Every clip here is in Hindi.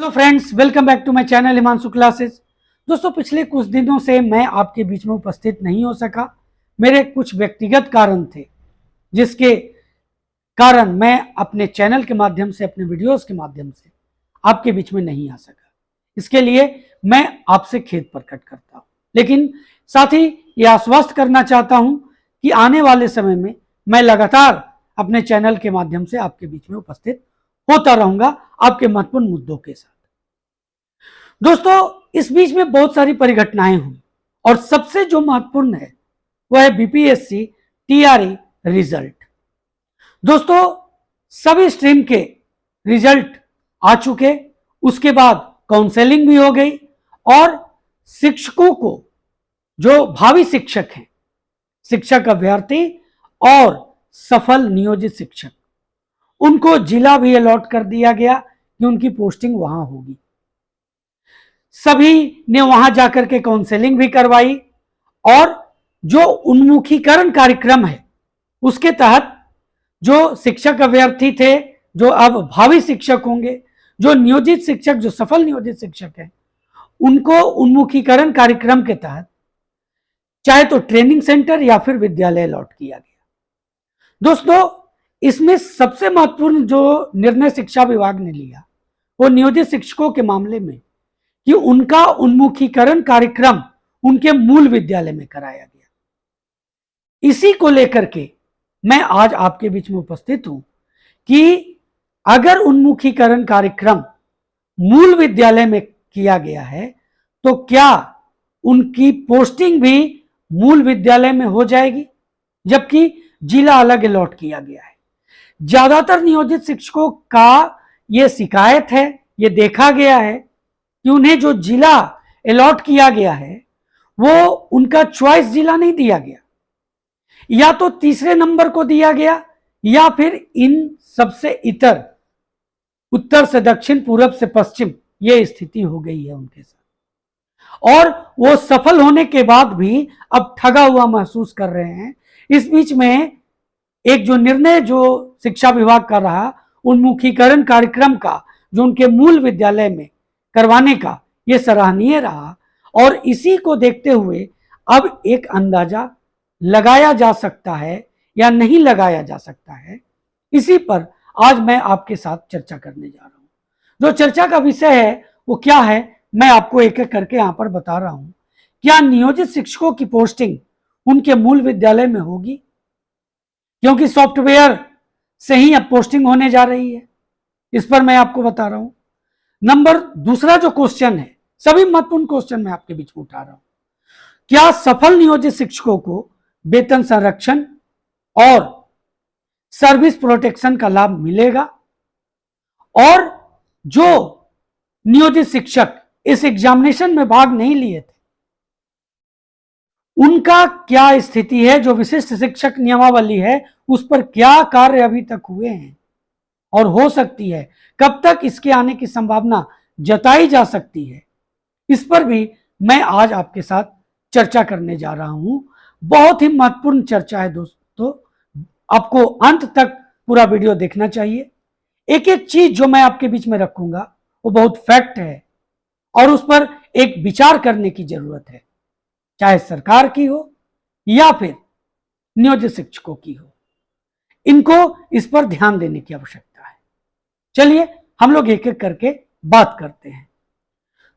Hello friends, welcome back to my channel Himanshu classes. दोस्तों, पिछले कुछ दिनों से मैं आपके बीच में उपस्थित नहीं हो सका। मेरे कुछ व्यक्तिगत कारण थे जिसके कारण मैं अपने चैनल के माध्यम से, अपने वीडियोस के माध्यम से आपके बीच में नहीं आ सका। इसके लिए मैं आपसे खेद प्रकट करता हूं, लेकिन साथ ही यह आश्वस्त करना चाहता हूं कि आने वाले समय में मैं लगातार अपने चैनल के माध्यम से आपके बीच में उपस्थित होता रहूंगा, आपके महत्वपूर्ण मुद्दों के साथ। दोस्तों, इस बीच में बहुत सारी परिघटनाएं हुई और सबसे जो महत्वपूर्ण है वह है बीपीएससी टीआरई रिजल्ट। दोस्तों, सभी स्ट्रीम के रिजल्ट आ चुके, उसके बाद काउंसलिंग भी हो गई और शिक्षकों को, जो भावी शिक्षक हैं, शिक्षक अभ्यर्थी और सफल नियोजित शिक्षक, उनको जिला भी अलॉट कर दिया गया कि उनकी पोस्टिंग वहां होगी। सभी ने वहां जाकर के काउंसलिंग भी करवाई और जो उन्मुखीकरण कार्यक्रम है उसके तहत जो शिक्षक अभ्यर्थी थे, जो अब भावी शिक्षक होंगे, जो नियोजित शिक्षक, जो सफल नियोजित शिक्षक हैं, उनको उन्मुखीकरण कार्यक्रम के तहत चाहे तो ट्रेनिंग सेंटर या फिर विद्यालय अलॉट किया गया। दोस्तों, इसमें सबसे महत्वपूर्ण जो निर्णय शिक्षा विभाग ने लिया वो नियोजित शिक्षकों के मामले में कि उनका उन्मुखीकरण कार्यक्रम उनके मूल विद्यालय में कराया गया। इसी को लेकर के मैं आज आपके बीच में उपस्थित हूं कि अगर उन्मुखीकरण कार्यक्रम मूल विद्यालय में किया गया है तो क्या उनकी पोस्टिंग भी मूल विद्यालय में हो जाएगी, जबकि जिला अलग अलॉट किया गया है। ज्यादातर नियोजित शिक्षकों का यह शिकायत है, यह देखा गया है कि उन्हें जो जिला अलॉट किया गया है वो उनका चॉइस जिला नहीं दिया गया, या तो तीसरे नंबर को दिया गया या फिर इन सबसे इतर, उत्तर से दक्षिण, पूरब से पश्चिम, यह स्थिति हो गई है उनके साथ। और वो सफल होने के बाद भी अब ठगा हुआ महसूस कर रहे हैं। इस बीच में एक जो निर्णय जो शिक्षा विभाग का रहा उन्मुखीकरण कार्यक्रम का, जो उनके मूल विद्यालय में करवाने का, यह सराहनीय रहा। और इसी को देखते हुए अब एक अंदाजा लगाया जा सकता है या नहीं लगाया जा सकता है, इसी पर आज मैं आपके साथ चर्चा करने जा रहा हूं। जो चर्चा का विषय है वो क्या है, मैं आपको एक एक करके यहां पर बता रहा हूं। क्या नियोजित शिक्षकों की पोस्टिंग उनके मूल विद्यालय में होगी, क्योंकि सॉफ्टवेयर से ही अब पोस्टिंग होने जा रही है, इस पर मैं आपको बता रहा हूं। दूसरा जो क्वेश्चन है, सभी महत्वपूर्ण क्वेश्चन मैं आपके बीच में उठा रहा हूं। क्या सफल नियोजित शिक्षकों को वेतन संरक्षण और सर्विस प्रोटेक्शन का लाभ मिलेगा, और जो नियोजित शिक्षक इस एग्जामिनेशन में भाग नहीं लिए थे उनका क्या स्थिति है, जो विशिष्ट शिक्षक नियमावली है उस पर क्या कार्य अभी तक हुए हैं और हो सकती है, कब तक इसके आने की संभावना जताई जा सकती है, इस पर भी मैं आज आपके साथ चर्चा करने जा रहा हूं। बहुत ही महत्वपूर्ण चर्चा है दोस्तों, आपको अंत तक पूरा वीडियो देखना चाहिए। एक एक चीज जो मैं आपके बीच में रखूंगा वो बहुत फैक्ट है और उस पर एक विचार करने की जरूरत है, चाहे सरकार की हो या फिर नियोजित शिक्षकों की हो। इनको इस पर ध्यान देने की आवश्यकता है। चलिए हम लोग एक एक करके बात करते हैं।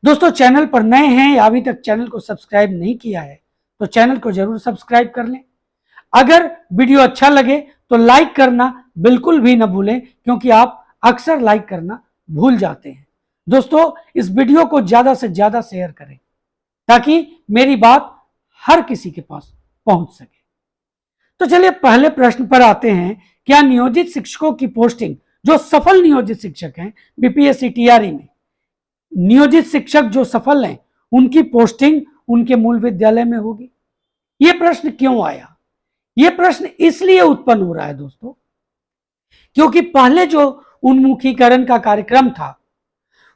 दोस्तों, चैनल पर नए हैं या अभी तक चैनल को सब्सक्राइब नहीं किया है तो चैनल को जरूर सब्सक्राइब कर लें। अगर वीडियो अच्छा लगे तो लाइक करना बिल्कुल भी ना भूलें, क्योंकि आप अक्सर लाइक करना भूल जाते हैं। दोस्तों, इस वीडियो को ज्यादा से ज्यादा शेयर करें ताकि मेरी बात हर किसी के पास पहुंच सके। तो चलिए पहले प्रश्न पर आते हैं। क्या नियोजित शिक्षकों की पोस्टिंग, जो सफल नियोजित शिक्षक हैं बीपीएससी टीआरई में, नियोजित शिक्षक जो सफल हैं, उनकी पोस्टिंग उनके मूल विद्यालय में होगी? यह प्रश्न क्यों आया? यह प्रश्न इसलिए उत्पन्न हो रहा है दोस्तों, क्योंकि पहले जो उन्मुखीकरण का कार्यक्रम था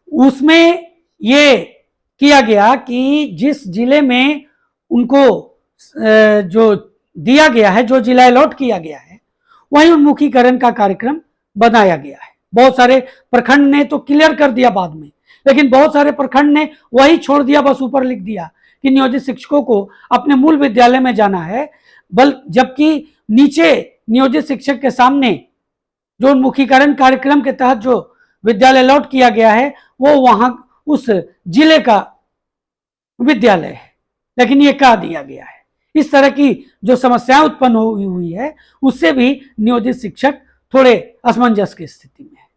उसमें यह किया गया कि जिस जिले में उनको जो दिया गया है, जो जिला अलॉट किया गया है, वही उन्मुखीकरण का कार्यक्रम बनाया गया है। बहुत सारे प्रखंड ने तो क्लियर कर दिया बाद में, लेकिन बहुत सारे प्रखंड ने वही छोड़ दिया, बस ऊपर लिख दिया कि नियोजित शिक्षकों को अपने मूल विद्यालय में जाना है, जबकि नीचे नियोजित शिक्षक के सामने जो उन्मुखीकरण कार्यक्रम के तहत जो विद्यालय अलॉट किया गया है वो वहां उस जिले का विद्यालय है, लेकिन ये कह दिया गया है। इस तरह की जो समस्याएं उत्पन्न हुई है उससे भी नियोजित शिक्षक थोड़े असमंजस की स्थिति में है,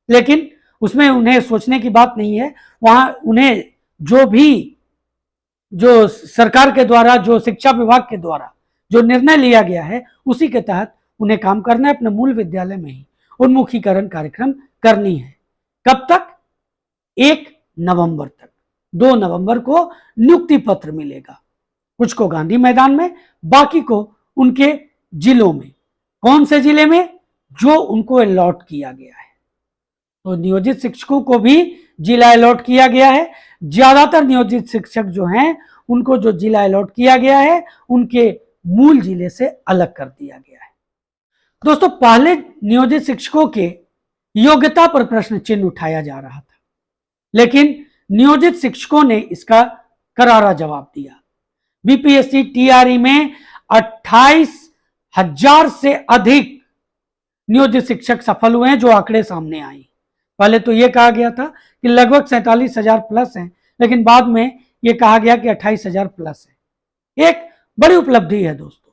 लेकिन उसमें उन्हें सोचने की बात नहीं है। वहां उन्हें जो सरकार के द्वारा, जो शिक्षा विभाग के द्वारा जो निर्णय लिया गया है उसी के तहत उन्हें काम करना है। अपने मूल विद्यालय में ही उन्मुखीकरण कार्यक्रम करनी है। कब तक? 1 नवंबर तक। 2 नवंबर को नियुक्ति पत्र मिलेगा, कुछ को गांधी मैदान में, बाकी को उनके जिलों में। कौन से जिले में? जो उनको अलॉट किया गया है। तो नियोजित शिक्षकों को भी जिला अलॉट किया गया है। ज्यादातर नियोजित शिक्षक जो हैं उनको जो जिला अलॉट किया गया है उनके मूल जिले से अलग कर दिया गया है। दोस्तों, पहले नियोजित शिक्षकों के योग्यता पर प्रश्न चिन्ह उठाया जा रहा था, लेकिन नियोजित शिक्षकों ने इसका करारा जवाब दिया। बीपीएससी टीआरई में 28,000 से अधिक नियोजित शिक्षक सफल हुए हैं, जो आंकड़े सामने आए। पहले तो यह कहा गया था कि लगभग 47,000 प्लस हैं, लेकिन बाद में यह कहा गया कि 28,000 प्लस है। एक बड़ी उपलब्धि है दोस्तों।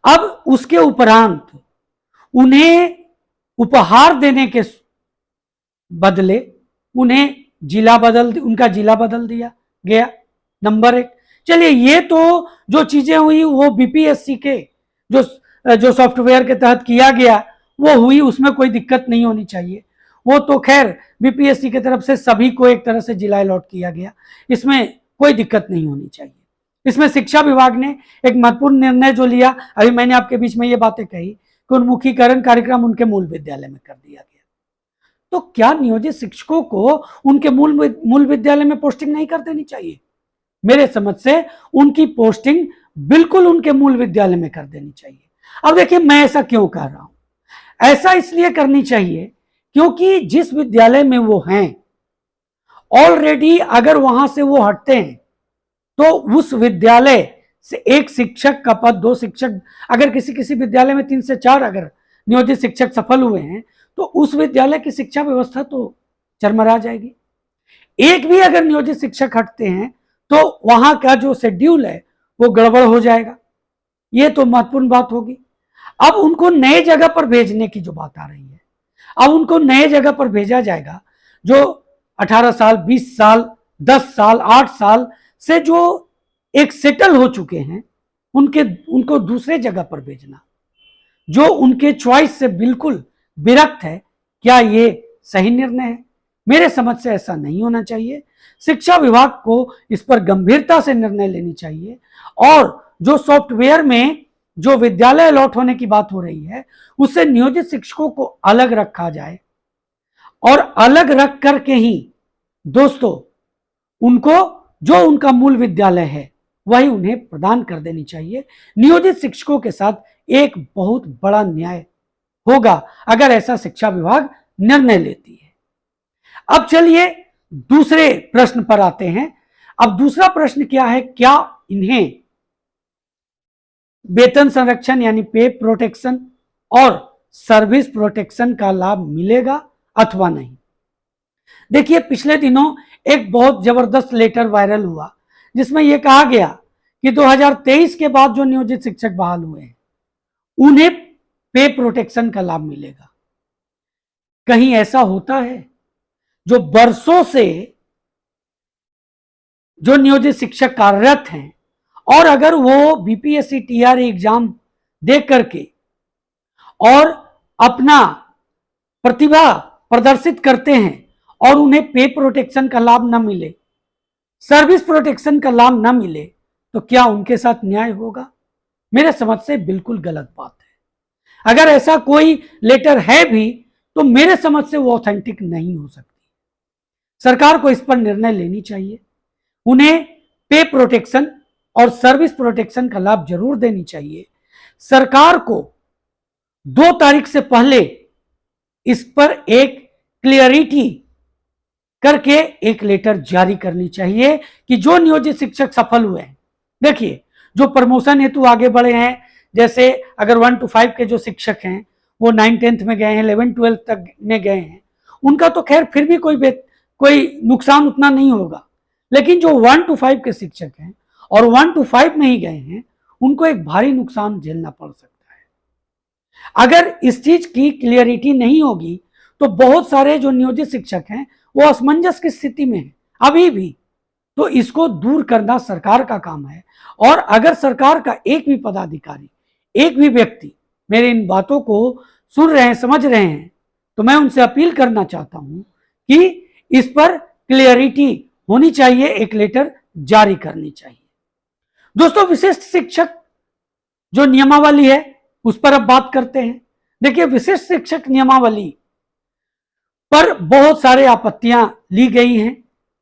अब उसके उपरांत उन्हें उपहार देने के बदले उन्हें उनका जिला बदल दिया गया, नंबर 1। चलिए, ये तो जो चीजें हुई वो बीपीएससी के जो सॉफ्टवेयर के तहत किया गया वो हुई, उसमें कोई दिक्कत नहीं होनी चाहिए। वो तो खैर बीपीएससी की तरफ से सभी को एक तरह से जिला अलॉट किया गया, इसमें कोई दिक्कत नहीं होनी चाहिए। इसमें शिक्षा विभाग ने एक महत्वपूर्ण निर्णय जो लिया, अभी मैंने आपके बीच में ये बातें कही कि उन्मुखीकरण कार्यक्रम उनके मूल विद्यालय में कर दिया गया। तो क्या नियोजित शिक्षकों को उनके मूल विद्यालय में पोस्टिंग नहीं कर देनी चाहिए? मेरे समझ से उनकी पोस्टिंग बिल्कुल उनके मूल विद्यालय में कर देनी चाहिए। अब देखिए, मैं ऐसा क्यों कह रहा हूं। ऐसा इसलिए करनी चाहिए क्योंकि जिस विद्यालय में वो हैं ऑलरेडी, अगर वहां से वो हटते हैं तो उस विद्यालय से एक शिक्षक का पद, 2 शिक्षक, अगर किसी विद्यालय में 3 से 4 अगर नियोजित शिक्षक सफल हुए हैं तो उस विद्यालय की शिक्षा व्यवस्था तो चरमरा जाएगी। एक भी अगर नियोजित शिक्षक हटते हैं तो वहां का जो शेड्यूल है वो गड़बड़ हो जाएगा। ये तो महत्वपूर्ण बात होगी। अब उनको नए जगह पर भेजने की जो बात आ रही है, अब उनको नए जगह पर भेजा जाएगा जो 18 साल, 20 साल, 10 साल, 8 साल से जो एक सेटल हो चुके हैं, उनको दूसरे जगह पर भेजना जो उनके चॉइस से बिल्कुल विरक्त है। क्या ये सही निर्णय है? मेरे समझ से ऐसा नहीं होना चाहिए। शिक्षा विभाग को इस पर गंभीरता से निर्णय लेनी चाहिए और जो सॉफ्टवेयर में जो विद्यालय अलॉट होने की बात हो रही है उससे नियोजित शिक्षकों को अलग रखा जाए और अलग रख करके ही दोस्तों उनको जो उनका मूल विद्यालय है वही उन्हें प्रदान कर देनी चाहिए। नियोजित शिक्षकों के साथ एक बहुत बड़ा न्याय होगा अगर ऐसा शिक्षा विभाग निर्णय लेती है। अब चलिए दूसरे प्रश्न पर आते हैं। अब दूसरा प्रश्न क्या है, क्या इन्हें वेतन संरक्षण यानी पे प्रोटेक्शन और सर्विस प्रोटेक्शन का लाभ मिलेगा अथवा नहीं? देखिए, पिछले दिनों एक बहुत जबरदस्त लेटर वायरल हुआ जिसमें यह कहा गया कि 2023 के बाद जो नियोजित शिक्षक बहाल हुए हैं उन्हें पे प्रोटेक्शन का लाभ मिलेगा। कहीं ऐसा होता है? जो बरसों से जो नियोजित शिक्षक कार्यरत हैं और अगर वो बीपीएससी टीआरई एग्जाम दे करके और अपना प्रतिभा प्रदर्शित करते हैं और उन्हें पे प्रोटेक्शन का लाभ न मिले, सर्विस प्रोटेक्शन का लाभ न मिले, तो क्या उनके साथ न्याय होगा? मेरे समझ से बिल्कुल गलत बात है। अगर ऐसा कोई लेटर है भी तो मेरे समझ से वो ऑथेंटिक नहीं हो सकती। सरकार को इस पर निर्णय लेनी चाहिए। उन्हें पे प्रोटेक्शन और सर्विस प्रोटेक्शन का लाभ जरूर देनी चाहिए। सरकार को 2 तारीख से पहले इस पर एक क्लियरिटी करके एक लेटर जारी करनी चाहिए कि जो नियोजित शिक्षक सफल हुए हैं, देखिए जो प्रमोशन हेतु आगे बढ़े हैं, जैसे अगर 1 to 5 के जो शिक्षक हैं वो 9th-10th में गए हैं, 11th-12th तक में गए हैं, उनका तो खैर फिर भी कोई नुकसान उतना नहीं होगा, लेकिन जो 1 to 5 के शिक्षक हैं और 1 to 5 में ही गए हैं, उनको एक भारी नुकसान झेलना पड़ सकता है। अगर इस चीज की क्लियरिटी नहीं होगी तो बहुत सारे जो नियोजित शिक्षक हैं वो असमंजस की स्थिति में है अभी भी, तो इसको दूर करना सरकार का काम है। और अगर सरकार का एक भी पदाधिकारी, एक भी व्यक्ति मेरे इन बातों को सुन रहे हैं, समझ रहे हैं, तो मैं उनसे अपील करना चाहता हूं कि इस पर क्लियरिटी होनी चाहिए, एक लेटर जारी करनी चाहिए। दोस्तों, विशिष्ट शिक्षक जो नियमावली है उस पर अब बात करते हैं। देखिए, विशिष्ट शिक्षक नियमावली पर बहुत सारे आपत्तियां ली गई हैं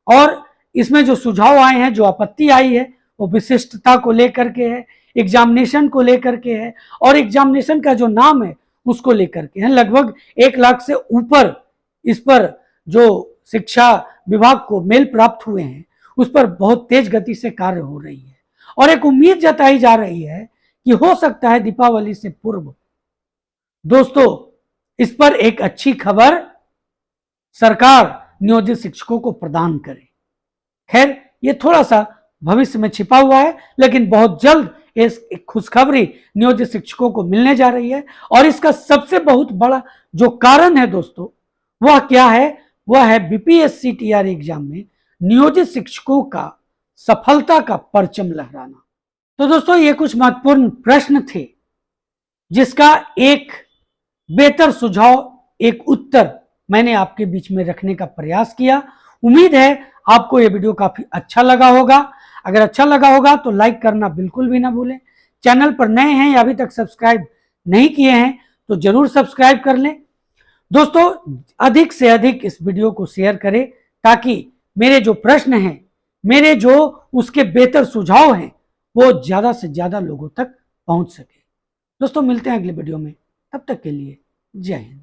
और इसमें जो सुझाव आए हैं, जो आपत्ति आई है, वो विशिष्टता को लेकर के है, एग्जामिनेशन को लेकर के है और एग्जामिनेशन का जो नाम है उसको लेकर के है। लगभग 1 लाख से ऊपर इस पर जो शिक्षा विभाग को मेल प्राप्त हुए हैं उस पर बहुत तेज गति से कार्य हो रही है और एक उम्मीद जताई जा रही है कि हो सकता है दीपावली से पूर्व दोस्तों इस पर एक अच्छी खबर सरकार नियोजित शिक्षकों को प्रदान करे। खैर, ये थोड़ा सा भविष्य में छिपा हुआ है, लेकिन बहुत जल्द इस खुशखबरी नियोजित शिक्षकों को मिलने जा रही है। और इसका सबसे बहुत बड़ा जो कारण है दोस्तों, वह क्या है? वह है बीपीएससी टीआरई एग्जाम में नियोजित शिक्षकों का सफलता का परचम लहराना। तो दोस्तों, ये कुछ महत्वपूर्ण प्रश्न थे जिसका एक बेहतर सुझाव, एक उत्तर मैंने आपके बीच में रखने का प्रयास किया। उम्मीद है आपको ये वीडियो काफी अच्छा लगा होगा। अगर अच्छा लगा होगा तो लाइक करना बिल्कुल भी ना भूलें। चैनल पर नए हैं या अभी तक सब्सक्राइब नहीं किए हैं तो जरूर सब्सक्राइब कर लें। दोस्तों, अधिक से अधिक इस वीडियो को शेयर करें ताकि मेरे जो प्रश्न हैं, मेरे जो उसके बेहतर सुझाव हैं, वो ज्यादा से ज्यादा लोगों तक पहुंच सके। दोस्तों, मिलते हैं अगले वीडियो में, तब तक के लिए जय हिंद।